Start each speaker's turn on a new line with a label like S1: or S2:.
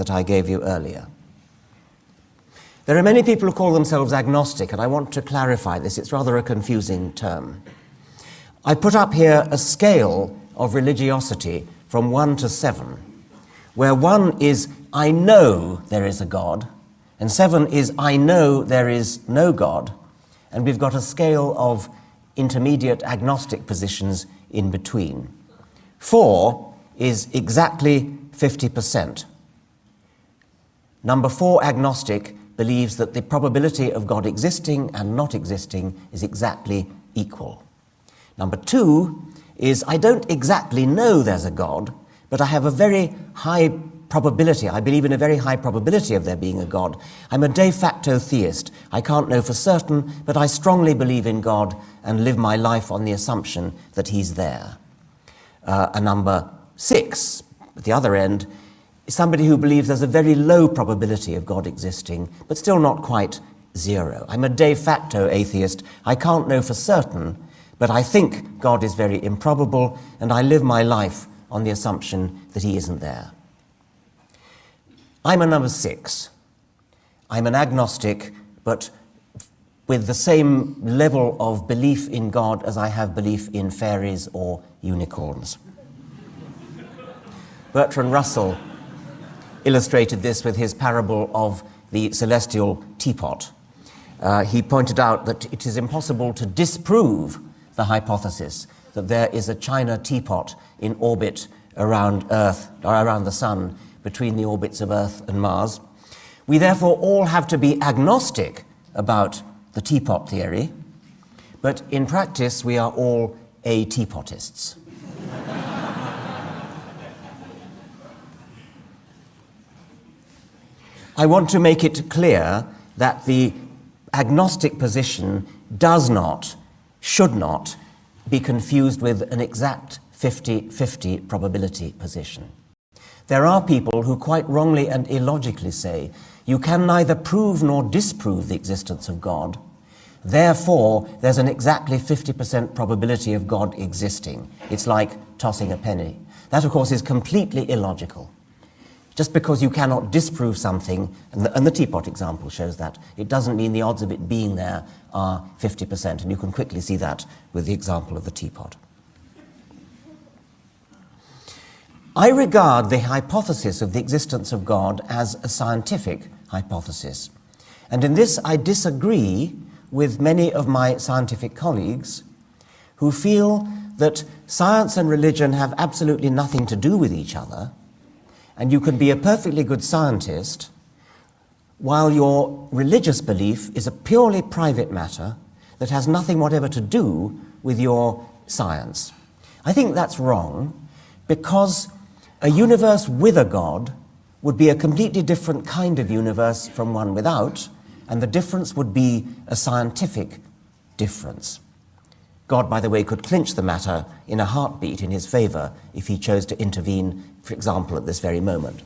S1: that I gave you earlier. There are many people who call themselves agnostic, and I want to clarify this. It's rather a confusing term. I put up here a scale of religiosity from 1 to 7, where 1 is, I know there is a God, and 7 is, I know there is no God, and we've got a scale of intermediate agnostic positions in between. 4 is exactly 50%. Number 4, agnostic, believes that the probability of God existing and not existing is exactly equal. Number 2 is, I don't exactly know there's a God, but I have a very high probability, I believe in a very high probability of there being a God. I'm a de facto theist. I can't know for certain, but I strongly believe in God and live my life on the assumption that he's there. A number 6, at the other end, is somebody who believes there's a very low probability of God existing, but still not quite 0. I'm a de facto atheist. I can't know for certain, but I think God is very improbable, and I live my life on the assumption that he isn't there. I'm a number 6. I'm an agnostic, but with the same level of belief in God as I have belief in fairies or unicorns. Bertrand Russell illustrated this with his parable of the celestial teapot. He pointed out that it is impossible to disprove the hypothesis that there is a china teapot in orbit around Earth, or around the Sun, between the orbits of Earth and Mars. We therefore all have to be agnostic about the teapot theory, but in practice we are all a-teapotists. I want to make it clear that the agnostic position does not, should not, be confused with an exact 50-50 probability position. There are people who quite wrongly and illogically say, you can neither prove nor disprove the existence of God, therefore there's an exactly 50% probability of God existing. It's like tossing a penny. That, of course, is completely illogical. Just because you cannot disprove something, and the teapot example shows that, it doesn't mean the odds of it being there are 50%, and you can quickly see that with the example of the teapot. I regard the hypothesis of the existence of God as a scientific hypothesis, and in this I disagree with many of my scientific colleagues who feel that science and religion have absolutely nothing to do with each other, and you can be a perfectly good scientist while your religious belief is a purely private matter that has nothing whatever to do with your science. I think that's wrong, because a universe with a God would be a completely different kind of universe from one without, and the difference would be a scientific difference. God, by the way, could clinch the matter in a heartbeat in his favor if he chose to intervene, for example, at this very moment.